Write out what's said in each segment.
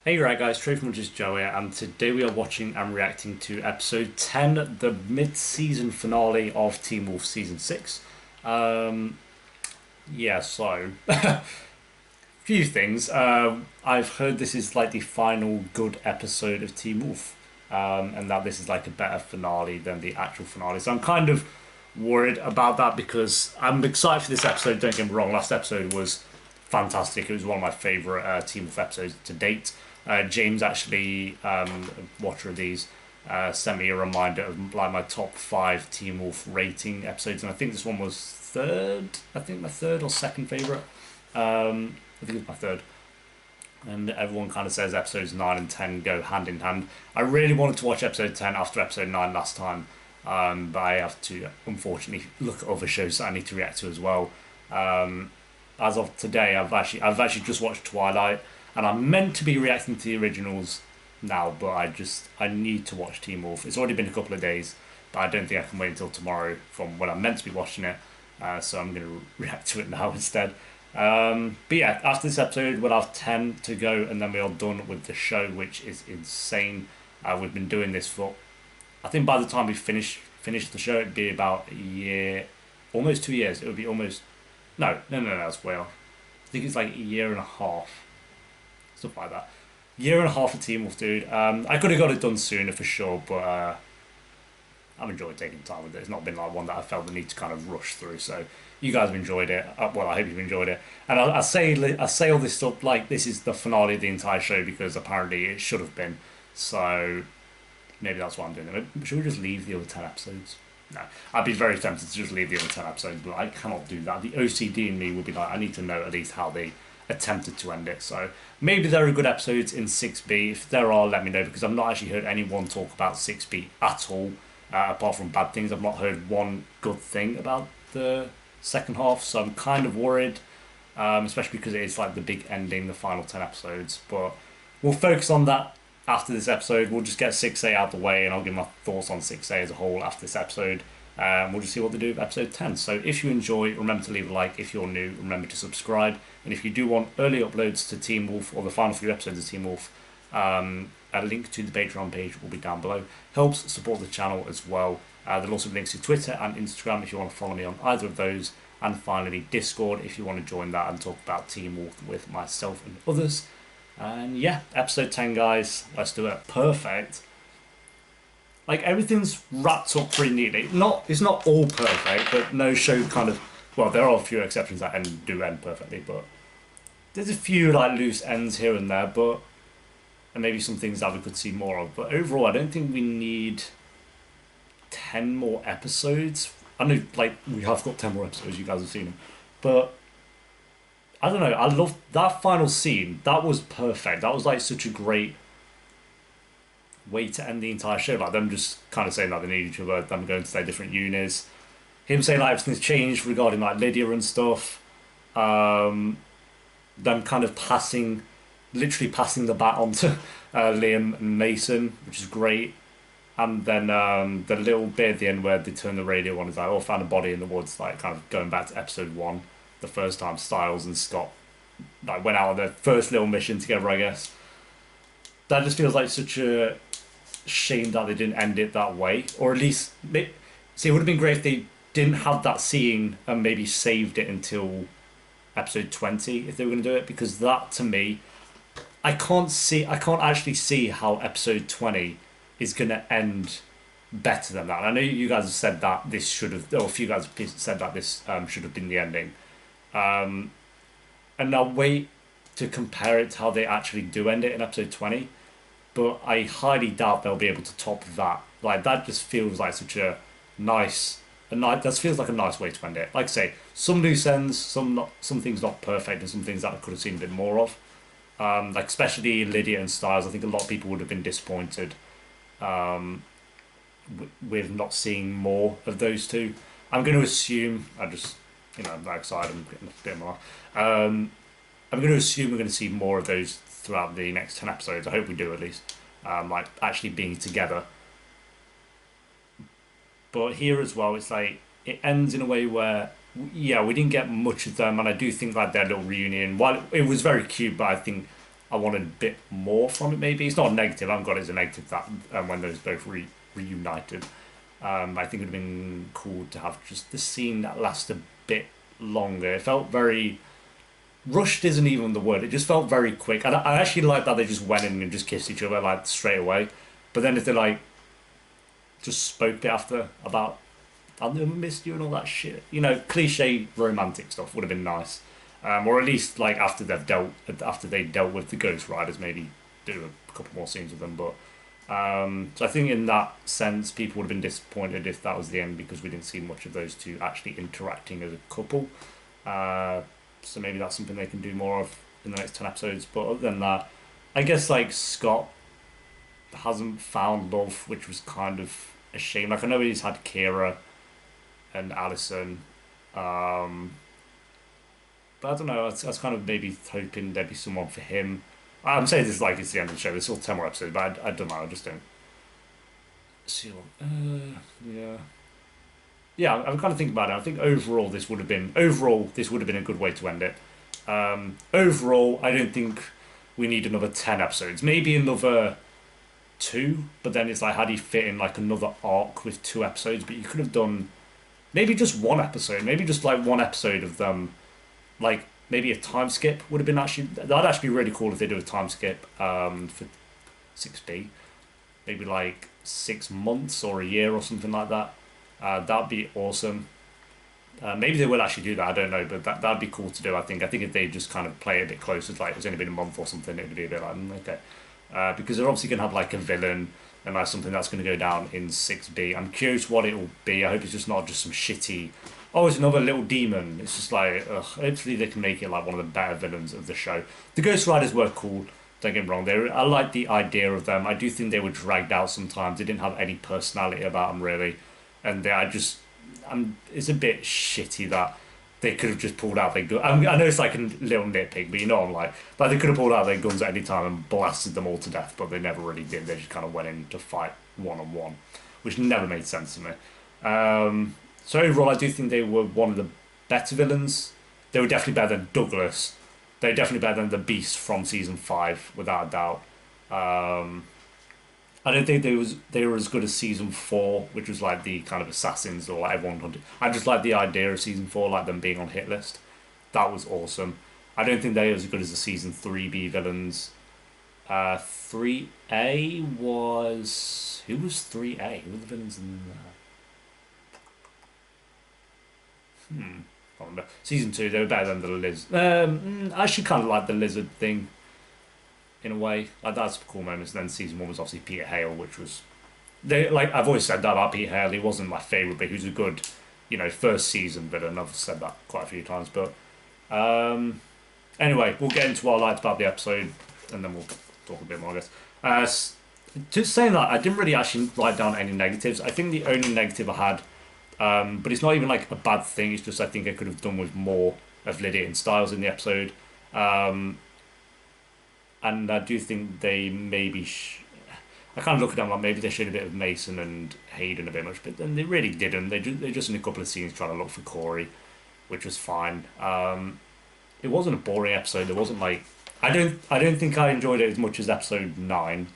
Hey, right guys, Trade from Just Joe here, and today we are watching and reacting to episode 10, the mid-season finale of Teen Wolf Season 6. Um, yeah, so, few things. I've heard this is like the final good episode of Teen Wolf, and that this is like a better finale than the actual finale. So I'm kind of worried about that because I'm excited for this episode, don't get me wrong, last episode was fantastic. It was one of my favourite Team Wolf episodes to date. James actually, watcher of these, sent me a reminder of like my top five Team Wolf rating episodes, and I think this one was third. I think my third or second favourite. I think it was my third. And everyone kind of says episodes 9 and 10 go hand in hand. I really wanted to watch episode 10 after episode 9 last time, but I have to unfortunately look at other shows that I need to react to as well. Um, as of today, I've actually just watched Twilight, and I'm meant to be reacting to the originals now, but I need to watch Teen Wolf. It's already been a couple of days, but I don't think I can wait until tomorrow from when I'm meant to be watching it. So I'm going to react to it now instead. But yeah, after this episode, we'll have 10 to go, and then we're done with the show, which is insane. We've been doing this for, I think by the time we finish the show, it'd be about a year, almost 2 years. It would be almost, no, that's way off. I think it's like a year and a half, stuff like that. Year and a half of Team Wolf, dude. I could have got it done sooner for sure, but I've enjoyed taking time with it. It's not been like one that I felt the need to kind of rush through. So you guys have enjoyed it. Well, I hope you've enjoyed it. And I say all this stuff like this is the finale of the entire show because apparently it should have been. So maybe that's why I'm doing it. Should we just leave the other 10 episodes? No, I'd be very tempted to just leave the other 10 episodes, but I cannot do that. The OCD in me would be like, I need to know at least how they attempted to end it. So maybe there are good episodes in 6B. If there are, let me know because I've not actually heard anyone talk about 6B at all. Apart from bad things, I've not heard one good thing about the second half, so I'm kind of worried, especially because it is like the big ending, the final 10 episodes. But we'll focus on that after this episode. We'll just get 6A out of the way, and I'll give my thoughts on 6A as a whole after this episode. We'll just see what they do with episode 10. So if you enjoy, remember to leave a like. If you're new, remember to subscribe. And if you do want early uploads to Team Wolf or the final few episodes of Team Wolf, a link to the Patreon page will be down below. Helps support the channel as well. There'll also be links to Twitter and Instagram if you want to follow me on either of those. And finally, Discord if you want to join that and talk about Team Wolf with myself and others. And yeah, episode 10, guys. Let's do it. Perfect. Like everything's wrapped up pretty neatly. It's not all perfect, but no show kind of. Well, there are a few exceptions that do end perfectly, but there's a few like loose ends here and there. But and maybe some things that we could see more of. But overall, I don't think we need 10 more episodes. I know, like, we have got 10 more episodes, you guys have seen them. But I don't know, I love that final scene. That was perfect. That was like such a great way to end the entire show. Like, them just kind of saying that they need each other, them going to their different unis. Him saying like everything's changed regarding like Lydia and stuff. Um, them kind of literally passing the bat on to Liam and Mason, which is great. And then the little bit at the end where they turn the radio on is like, oh, found a body in the woods, like kind of going back to episode 1, the first time Styles and Scott like went out on their first little mission together, I guess. That just feels like such a shame that they didn't end it that way, or at least see, it would have been great if they didn't have that scene and maybe saved it until episode 20 if they were going to do it, because that to me I can't actually see how episode 20 is going to end better than that. And I know you guys have said that this should have, or a few guys have said that this should have been the ending. Um, and now wait to compare it to how they actually do end it in episode 20. But I highly doubt they'll be able to top that. Like, that just feels like such that feels like a nice way to end it. Like I say, some loose ends, some things not perfect, and some things that I could have seen a bit more of. Like especially Lydia and Styles, I think a lot of people would have been disappointed with not seeing more of those two. I'm going to assume I'm very excited. I'm getting a bit more. I'm going to assume we're going to see more of those throughout the next 10 episodes. I hope we do at least. Like actually being together. But here as well, it's like it ends in a way where yeah, we didn't get much of them, and I do think like their little reunion, while it was very cute, but I think I wanted a bit more from it. Maybe it's not a negative. I haven't got it as a negative that when those both reunited. I think it would have been cool to have just the scene that lasted a bit longer. It felt very rushed. Isn't even the word. It just felt very quick, and I actually like that they just went in and just kissed each other like straight away. But then if they like just spoke a bit after about I'll never miss you and all that shit, cliche romantic stuff would have been nice. Or at least like after they dealt with the Ghost Riders, maybe do a couple more scenes with them. But so I think in that sense, people would have been disappointed if that was the end because we didn't see much of those two actually interacting as a couple. So maybe that's something they can do more of in the next 10 episodes. But other than that, I guess like Scott hasn't found love, which was kind of a shame. Like I know he's had Kira and Allison, but I don't know. I was kind of maybe hoping there'd be someone for him. I'm saying this like it's the end of the show. There's still 10 more episodes, but I don't know. I just don't see what. Yeah. Yeah, I'm kind of thinking about it. I think overall this would have been a good way to end it. Overall, I don't think we need another 10 episodes. Maybe another two, but then it's like how do you fit in like another arc with 2 episodes? But you could have done maybe just one episode, maybe just like one episode of them, like maybe a time skip would have been that'd actually be really cool if they do a time skip for 6B, maybe like 6 months or a year or something like that. That'd be awesome. Maybe they will actually do that. I don't know, but that'd be cool to do. I think if they just kind of play it a bit closer, like it's only been a month or something, it'd be a bit like okay, because they're obviously gonna have like a villain and like something that's gonna go down in 6B. I'm curious what it will be. I hope it's just not just some shitty. Oh, it's another little demon. It's just like, ugh, hopefully they can make it like one of the better villains of the show. The Ghost Riders were cool. Don't get me wrong. I like the idea of them. I do think they were dragged out sometimes. They didn't have any personality about them really, and it's a bit shitty that they could have just pulled out their gun. I know it's like a little nitpick, but I'm like they could have pulled out their guns at any time and blasted them all to death, but they never really did. They just kind of went in to fight one on one, which never made sense to me. So overall, I do think they were one of the better villains. They were definitely better than Douglas. They were definitely better than the Beast from season 5, without a doubt. I don't think they were as good as season 4, which was like the kind of assassins or like everyone hunted. I just like the idea of season 4, like them being on hit list. That was awesome. I don't think they were as good as the season 3B villains. 3A was who was 3A? Who were the villains in that? I remember. Season 2, they were better than the Liz. I actually kind of like the lizard thing in a way. Like that's cool moments. And then season 1 was obviously Peter Hale, which was I've always said that about Peter Hale. He wasn't my favourite, but he was a good, first season villain. I've said that quite a few times. But anyway, we'll get into what I liked about the episode, and then we'll talk a bit more, I guess. Just saying that, I didn't really actually write down any negatives. I think the only negative I had, but it's not even like a bad thing. It's just I think I could have done with more of Lydia and Styles in the episode. And I do think they maybe. I kind of look at them like maybe they showed a bit of Mason and Hayden a bit much, but then they really didn't. They just in a couple of scenes trying to look for Corey, which was fine. It wasn't a boring episode. It wasn't like I don't think I enjoyed it as much as episode 9.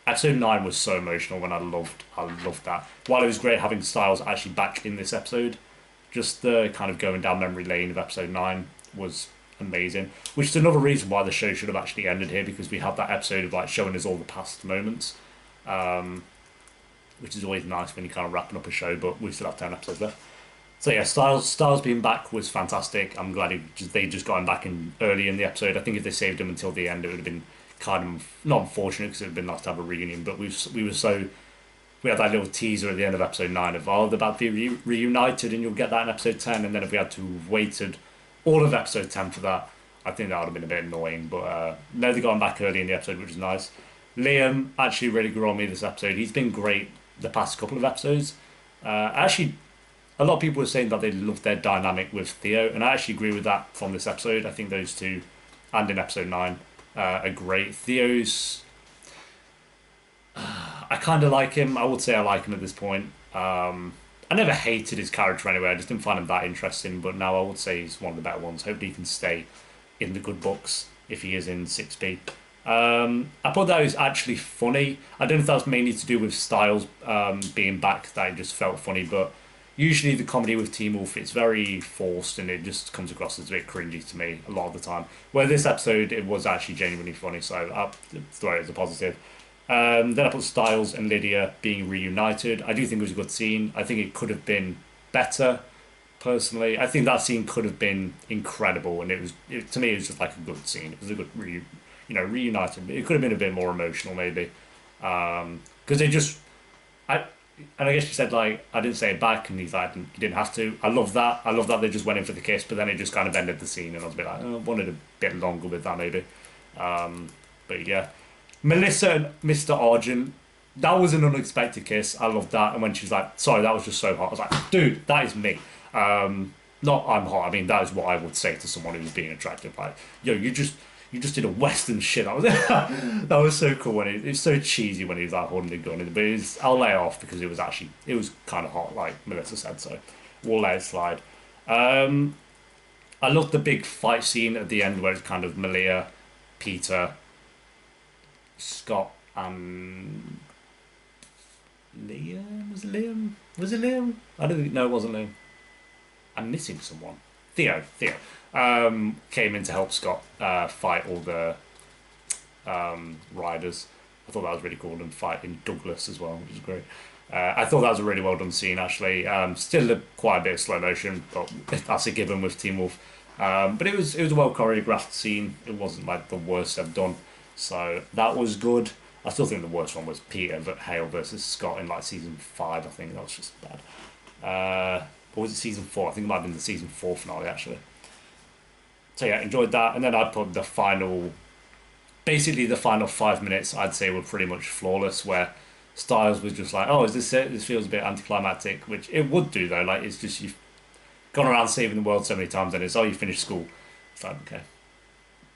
Episode 9 was so emotional when I loved that. While it was great having Styles actually back in this episode, just the kind of going down memory lane of episode 9 was amazing, which is another reason why the show should have actually ended here, because we have that episode of like showing us all the past moments, which is always nice when you're kind of wrapping up a show, but we still have 10 episodes left. So yeah, Styles being back was fantastic. I'm glad they just got him back in early in the episode. I think if they saved him until the end, it would have been kind of not unfortunate because it would have been nice to have a reunion. But we had that little teaser at the end of episode 9 of they're about to be reunited, and you'll get that in episode 10. And then if we had to have waited all of episode 10 for that, I think that would have been a bit annoying. But no, they got him back early in the episode, which is nice. Liam actually really grew on me this episode. He's been great the past couple of episodes. Actually, a lot of people were saying that they loved their dynamic with Theo, and I actually agree with that from this episode. I think those two, and in episode 9, are great. Theo's... I kind of like him. I would say I like him at this point. I never hated his character anyway. I just didn't find him that interesting, but now I would say he's one of the better ones. Hopefully he can stay in the good books if he is in 6B. I thought that was actually funny. I don't know if that's mainly to do with Styles being back that it just felt funny, but usually the comedy with Teen Wolf it's very forced and it just comes across as a bit cringy to me a lot of the time. Where this episode it was actually genuinely funny, so I throw it as a positive. Then I put Styles and Lydia being reunited. I do think it was a good scene. I think it could have been better personally. I think that scene could have been incredible, and to me it was just like a good scene. It was a good reunited. It could have been a bit more emotional maybe, because they just I and I guess you said like I didn't say it back, and he's like you didn't have to. I love that. I love that they just went in for the kiss, but then it just kind of ended the scene, and I was a bit like I wanted a bit longer with that maybe. But yeah, Melissa and Mr. Argent. That was an unexpected kiss. I loved that. And when she was like, sorry, that was just so hot. I was like, dude, that is me. Not I'm hot. I mean, that is what I would say to someone who's being attractive. Like, yo, you just did a Western shit. That was that was so cool when it's so cheesy when he's like holding the gun. But I'll lay it off because it was kind of hot, like Melissa said. So we'll let it slide. I love the big fight scene at the end where it's kind of Malia, Peter, Scott, and Liam. Was it Liam? Was it Liam? I don't think. No, it wasn't Liam. I'm missing someone. Theo. Came in to help Scott fight all the riders. I thought that was really cool and fighting Douglas as well, which is great. I thought that was a really well done scene actually. Still quite a bit of slow motion, but that's a given with Teen Wolf. But it was a well choreographed scene. It wasn't like the worst I've done, so that was good. I still think the worst one was Peter Hale versus Scott in like season 5. I think that was just bad. Or was it season 4? I think it might have been the season 4 finale actually. So yeah, enjoyed that, and then I put basically the final 5 minutes. I'd say were pretty much flawless. Where Styles was just like, "Oh, is this it? This feels a bit anticlimactic," which it would do though. Like it's just you've gone around saving the world so many times, and it's you finished school. It's like okay,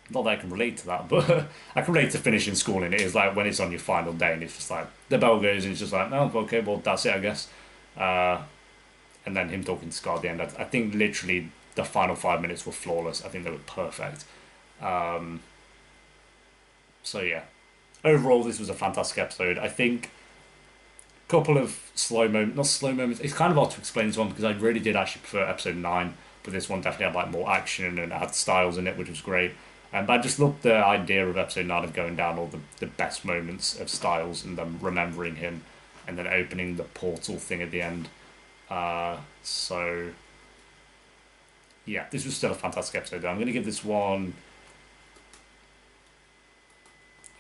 not that I can relate to that, but I can relate to finishing school. And it is like when it's on your final day, and it's just like the bell goes, and it's just like, "Oh, okay, well that's it, I guess." And then him talking to Scott at the end. I think literally the final 5 minutes were flawless. I think they were perfect. So yeah, overall this was a fantastic episode. I think a couple of not slow moments. It's kind of hard to explain this one because I really did actually prefer episode 9, but this one definitely had like more action and it had Styles in it, which was great. But I just loved the idea of episode 9 of going down all the best moments of Styles and them remembering him, and then opening the portal thing at the end. So yeah, this was still a fantastic episode. I'm going to give this one.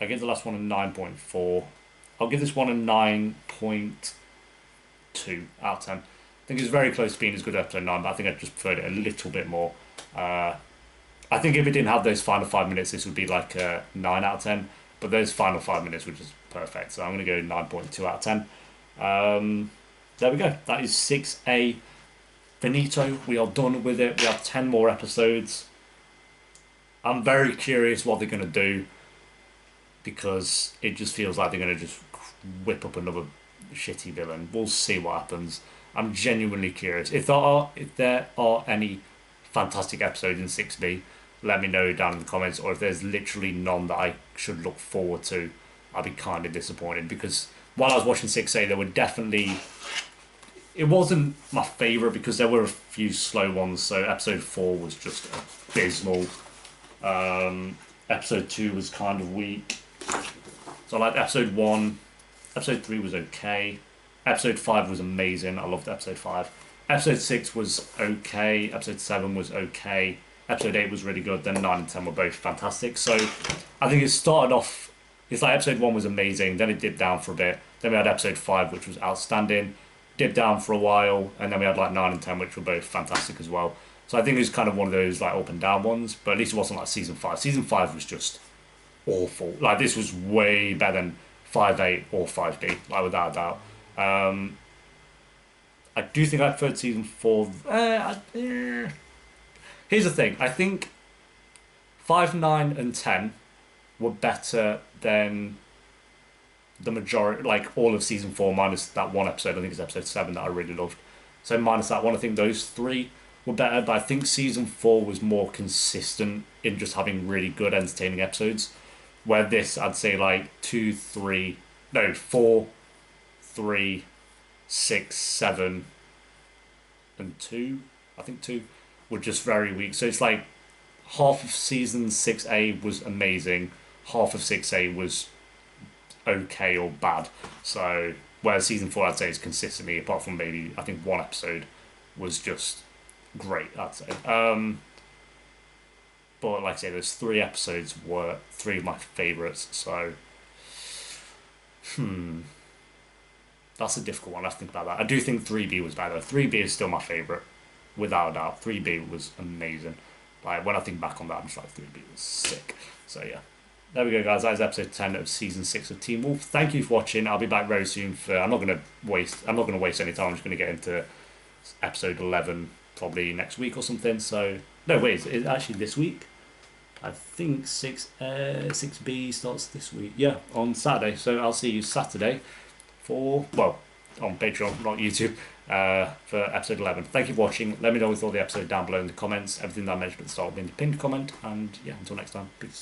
I gave the last one a 9.4. I'll give this one a 9.2 out of 10. I think it's very close to being as good as episode 9, but I think I just preferred it a little bit more. I think if it didn't have those final 5 minutes, this would be like a 9 out of 10. But those final 5 minutes were just perfect. So I'm going to go 9.2 out of 10. There we go. That is 6A finito. We are done with it. We have 10 more episodes. I'm very curious what they're going to do because it just feels like they're going to just whip up another shitty villain. We'll see what happens. I'm genuinely curious. If there are any fantastic episodes in 6B, let me know down in the comments. Or if there's literally none that I should look forward to, I'll be kind of disappointed because while I was watching 6A, there were definitely. It wasn't my favourite because there were a few slow ones. So episode 4 was just abysmal. Episode 2 was kind of weak. So I liked episode 1. Episode 3 was okay. Episode 5 was amazing. I loved episode 5. Episode 6 was okay. Episode 7 was okay. Episode 8 was really good. Then 9 and 10 were both fantastic. So I think it started off. It's like episode 1 was amazing. Then it dipped down for a bit. Then we had episode 5, which was outstanding. Dipped down for a while, and then we had like 9 and 10, which were both fantastic as well. So I think it was kind of one of those like up and down ones, but at least it wasn't like season 5. Season 5 was just awful. Like this was way better than 5A or 5B, like without a doubt. I do think I preferred season 4. Here's the thing. I think 5, 9, and 10 were better than the majority, like all of season 4 minus that one episode. I think it's episode 7 that I really loved. So minus that one, I think those 3 were better. But I think season 4 was more consistent in just having really good, entertaining episodes. Where this, I'd say like 2, 3, no, 4, 3, 6, 7, and 2. I think 2 were just very weak. So it's like half of season 6A was amazing, half of 6A was okay or bad. So whereas season 4, I'd say, is consistently, apart from maybe I think one episode, was just great. I'd say. But like I say, those 3 episodes were 3 of my favourites. So that's a difficult one. Let's think about that. I do think 3B was better. 3B is still my favourite, without a doubt. 3B was amazing. Like when I think back on that, I'm just like 3B was sick. So yeah. There we go, guys. That is episode 10 of season 6 of Teen Wolf. Thank you for watching. I'll be back very soon. I'm not gonna waste any time. I'm just gonna get into episode 11 probably next week or something. So no, wait, it's actually this week. I think 6B starts this week. Yeah, on Saturday. So I'll see you Saturday for, well, on Patreon, not YouTube, for episode 11. Thank you for watching. Let me know what you thought of the episode down below in the comments. Everything that I mentioned at the start will be in the pinned comment. And yeah, until next time, peace.